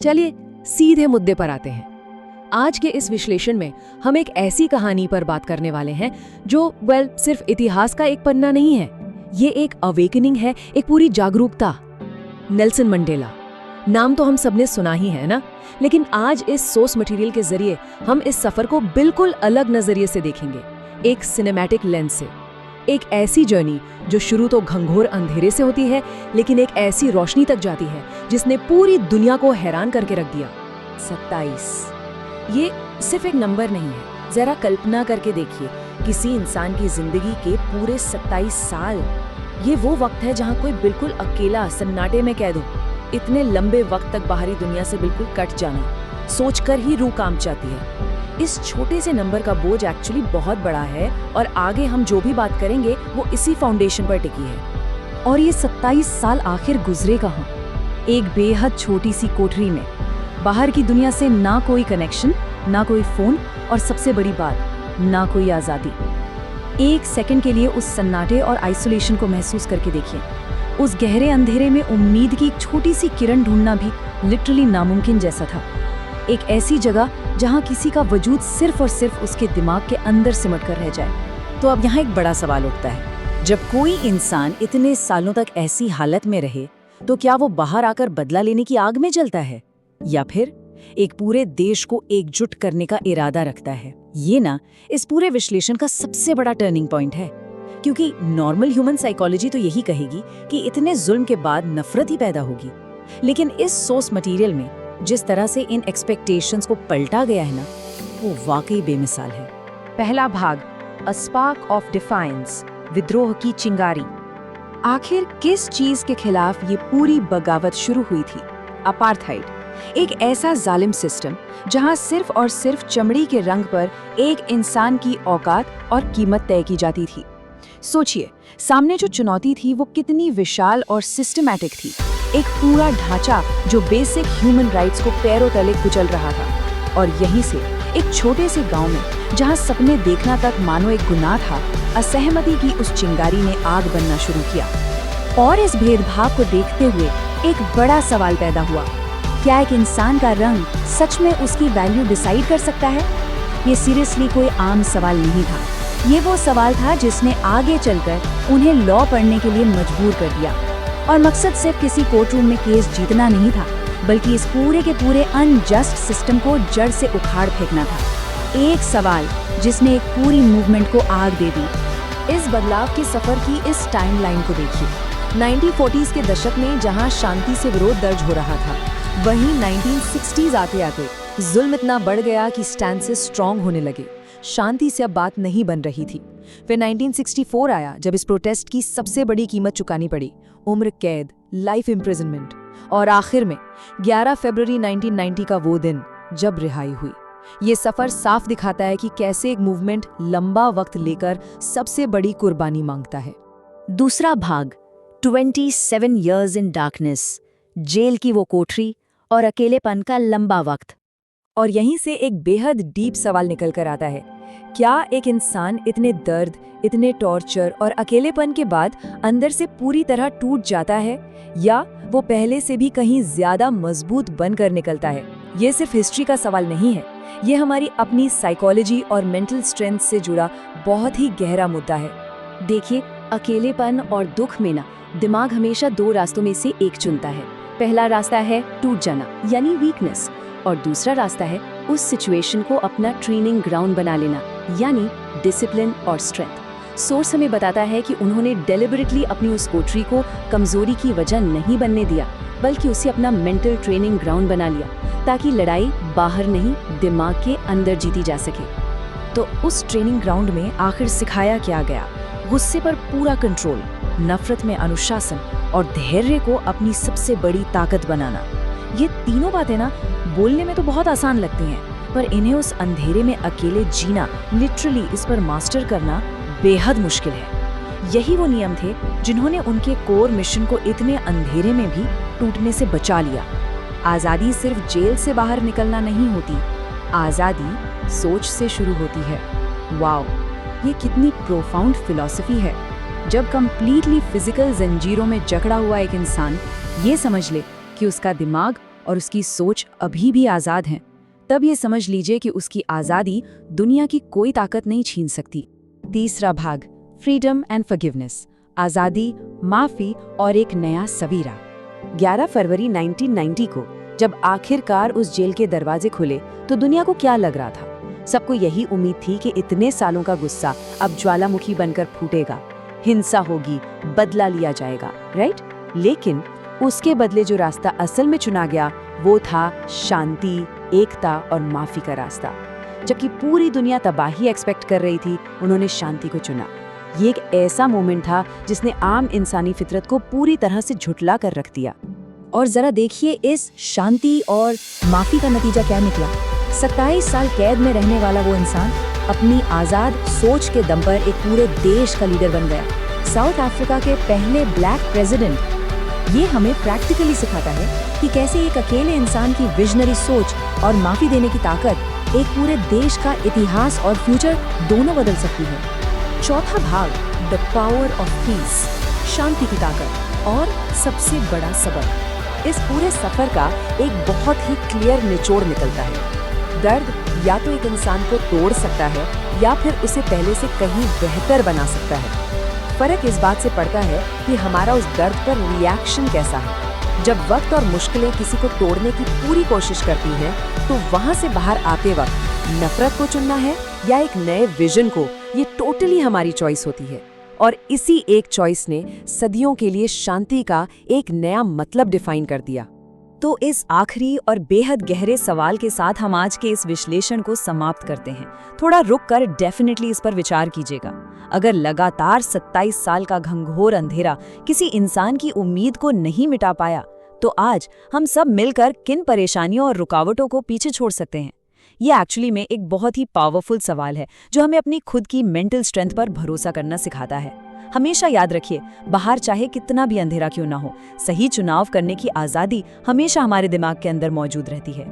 चलिए सीधे मुद्दे पर आते हैं। आज के इस विश्लेषण में हम एक ऐसी कहानी पर बात करने वाले हैं जो सिर्फ इतिहास का एक पन्ना नहीं है, ये एक अवेकनिंग है, एक पूरी जागरूकता। नेल्सन मंडेला नाम तो हम सबने सुना ही है ना, लेकिन आज इस सोर्स मटेरियल के जरिए हम इस सफर को बिल्कुल अलग नजरिए से देखेंगे, एक सिनेमैटिक लेंस से। एक ऐसी जर्नी जो शुरू तो घंघोर अंधेरे से होती है, लेकिन एक ऐसी रोशनी तक जाती है जिसने पूरी दुनिया को हैरान करके रख दिया। 27 ये सिर्फ एक नंबर नहीं है। जरा कल्पना करके देखिए, किसी इंसान की जिंदगी के पूरे 27 साल। ये वो वक्त है जहाँ कोई बिल्कुल अकेला सन्नाटे में कैद हो। इतने लंबे वक्त तक बाहरी दुनिया से बिल्कुल कट जाना, सोचकर ही रूह कांप जाती है। इस छोटे से नंबर का बोझ एक्चुअली बहुत बड़ा है, और आगे हम जो भी बात करेंगे वो इसी फाउंडेशन पर टिकी है। और ये 27 साल आखिर गुजरे कहाँ? एक बेहद छोटी सी कोठरी में, बाहर की दुनिया से ना कोई कनेक्शन, ना कोई फोन, और सबसे बड़ी बात, ना कोई आज़ादी। एक सेकंड के लिए उस सन्नाटे और आइसोलेशन को महसूस करके देखिए। उस गहरे अंधेरे में उम्मीद की एक छोटी सी किरण ढूंढना भी लिटरली नामुमकिन जैसा था। एक ऐसी जगह जहां किसी का वजूद सिर्फ और सिर्फ उसके दिमाग के अंदर सिमट कर रह जाए। तो अब यहाँ एक बड़ा सवाल उठता है, जब कोई इंसान इतने सालों तक ऐसी हालत में रहे, तो क्या वो बाहर आकर बदला लेने की आग में जलता है, या फिर एक पूरे देश को एकजुट करने का इरादा रखता है? ये ना इस पूरे विश्लेषण का सबसे बड़ा टर्निंग पॉइंट है, क्योंकि नॉर्मल ह्यूमन साइकोलॉजी तो यही कहेगी कि इतने जुल्म के बाद नफरत ही पैदा होगी। लेकिन इस सोर्स मटेरियल में जिस तरह से इन एक्सपेक्टेशंस को पलटा गया है ना, वो वाकई बेमिसाल है। पहला भाग, अ स्पार्क ऑफ डिफाइंस, विद्रोह की चिंगारी। आखिर किस चीज के खिलाफ ये पूरी बगावत शुरू हुई थी? अपार्थाइड, एक ऐसा जालिम सिस्टम जहां सिर्फ और सिर्फ चमड़ी के रंग पर एक इंसान की औकात और कीमत तय की जाती थी। सोचिए, सामने जो चुनौती थी वो कितनी विशाल और सिस्टमैटिक थी। एक पूरा ढांचा जो बेसिक ह्यूमन राइट्स को पैरों तले कुचल रहा था। और यहीं से एक छोटे से गांव में, जहां सपने देखना तक मानो एक गुनाह था, असहमति की उस चिंगारी ने आग बनना शुरू किया। और इस भेदभाव को देखते हुए एक बड़ा सवाल पैदा हुआ, क्या एक इंसान का रंग सच में उसकी वैल्यू डिसाइड कर सकता है? ये सीरियसली कोई आम सवाल नहीं था। ये वो सवाल था जिसने आगे चलकर उन्हें लॉ पढ़ने के लिए मजबूर कर दिया। और मकसद सिर्फ किसी कोर्ट रूम में केस जीतना नहीं था, बल्कि इस पूरे के पूरे अनजस्ट सिस्टम को जड़ से उखाड़ फेंकना था। एक सवाल जिसने एक पूरी मूवमेंट को आग दे दी। इस बदलाव के सफर की इस टाइमलाइन को देखिए। 1940s के दशक में जहां शांति से विरोध दर्ज हो रहा था, वहीं 1960s आते आते जुल्म इतना बढ़ गया कि स्टैंसेस स्ट्रॉन्ग होने लगे। शांति से अब बात नहीं बन रही थी। फिर 1964 आया, जब इस प्रोटेस्ट की सबसे बड़ी कीमत चुकानी पड़ी, उम्र कैद, लाइफ इम्प्रिजनमेंट। और आखिर में 11 फरवरी 1990 का वो दिन जब रिहाई हुई। ये सफर साफ दिखाता है कि कैसे एक मूवमेंट लंबा वक्त लेकर सबसे बड़ी कुर्बानी मांगता है। दूसरा भाग, 27 years in darkness, जेल की वो कोठरी और अकेलेपन का लंबा वक्त। और यहीं से एक बेहद डीप सवाल निकल कर आता है, क्या एक इंसान इतने दर्द, इतने टॉर्चर और अकेलेपन के बाद अंदर से पूरी तरह टूट जाता है, या वो पहले से भी कहीं ज्यादा मजबूत बनकर निकलता है? ये सिर्फ हिस्ट्री का सवाल नहीं है, ये हमारी अपनी साइकोलॉजी और मेंटल स्ट्रेंथ से जुड़ा बहुत ही गहरा मुद्दा है। देखिए, अकेलेपन और दुख में ना दिमाग हमेशा दो रास्तों में से एक चुनता है। पहला रास्ता है टूट जाना, यानी वीकनेस, और दूसरा रास्ता है उस सिचुएशन को अपना ट्रेनिंग ग्राउंड बना लेना, यानी डिसिप्लिन और स्ट्रेंथ। सोर्स हमें बताता है कि उन्होंने डेलिबरेटली अपनी उस कोठरी को कमजोरी की वजह नहीं बनने दिया, बल्कि उसे अपना मेंटल ट्रेनिंग ग्राउंड बना लिया, ताकि लड़ाई बाहर नहीं, दिमाग के अंदर जीती जा सके। तो उस ट्रेनिंग ग्राउंड में आखिर सिखाया क्या गया? गुस्से पर पूरा कंट्रोल, नफरत में अनुशासन, और धैर्य को अपनी सबसे बड़ी ताकत बनाना। ये तीनों बातें ना बोलने में तो बहुत आसान लगती हैं, पर इन्हें उस अंधेरे में अकेले जीना, लिटरली इस पर मास्टर करना बेहद मुश्किल है। यही वो नियम थे जिन्होंने उनके कोर मिशन को इतने अंधेरे में भी टूटने से बचा लिया। आज़ादी सिर्फ जेल से बाहर निकलना नहीं होती, आज़ादी सोच से शुरू होती है। वाओ, ये कितनी प्रोफाउंड फिलॉसफी है। जब कंप्लीटली फिजिकल जंजीरों में जकड़ा हुआ एक इंसान ये समझ ले कि उसका दिमाग और उसकी सोच अभी भी आज़ाद है, तब ये समझ लीजिए कि उसकी आज़ादी दुनिया की कोई ताकत नहीं छीन सकती। तीसरा भाग, फ्रीडम एंड फॉरगिवनेस, आज़ादी, माफ़ी और एक नया सवेरा। 11 फरवरी 1990 को जब आखिरकार उस जेल के दरवाजे खुले तो दुनिया को क्या लग रहा था? सबको यही उम्मीद थी कि इतने सालों का गुस्सा अब ज्वालामुखी बनकर फूटेगा, हिंसा होगी, बदला लिया जाएगा, राइट? लेकिन उसके बदले जो रास्ता असल में चुना गया वो था शांति, एकता और माफी का रास्ता। जबकि पूरी दुनिया तबाही एक्सपेक्ट कर रही थी, उन्होंने शांति को चुना। ये एक ऐसा मोमेंट था जिसने आम इंसानी फितरत को पूरी तरह से झुठला कर रख दिया। और जरा देखिए इस शांति और माफी का नतीजा क्या निकला। 27 साल कैद में रहने वाला वो इंसान अपनी आज़ाद सोच के दम पर एक पूरे देश का लीडर बन गया। साउथ अफ्रीका के पहले ब्लैक प्रेसिडेंट। ये हमें प्रैक्टिकली सिखाता है कि कैसे एक अकेले इंसान की विजनरी सोच और माफी देने की ताकत एक पूरे देश का इतिहास और फ्यूचर दोनों बदल सकती है। चौथा भाग, द पावर ऑफ पीस, शांति की ताकत और सबसे बड़ा सबक। इस पूरे सफर का एक बहुत ही क्लियर निचोड़ निकलता है। दर्द या तो एक इंसान को तोड़ सकता है या फिर उसे पहले से कहीं बेहतर बना सकता है। फर्क इस बात से पड़ता है कि हमारा उस दर्द पर रिएक्शन कैसा है। जब वक्त और मुश्किलें किसी को तोड़ने की पूरी कोशिश करती हैं, तो वहां से बाहर आते वक्त नफरत को चुनना है या एक नए विजन को, ये टोटली हमारी चॉइस होती है। और इसी एक चॉइस ने सदियों के लिए शांति का एक नया मतलब डिफाइन कर दिया। तो इस आखिरी और बेहद गहरे सवाल के साथ हम आज के इस विश्लेषण को समाप्त करते हैं। थोड़ा रुक कर डेफिनेटली इस पर विचार कीजिएगा। अगर लगातार 27 साल का घंघोर अंधेरा किसी इंसान की उम्मीद को नहीं मिटा पाया, तो आज हम सब मिलकर किन परेशानियों और रुकावटों को पीछे छोड़ सकते हैं? ये एक्चुअली में एक बहुत ही पावरफुल सवाल है जो हमें अपनी खुद की मेंटल स्ट्रेंथ पर भरोसा करना सिखाता है। हमेशा याद रखिए, बाहर चाहे कितना भी अंधेरा क्यों ना हो, सही चुनाव करने की आज़ादी हमेशा हमारे दिमाग के अंदर मौजूद रहती है।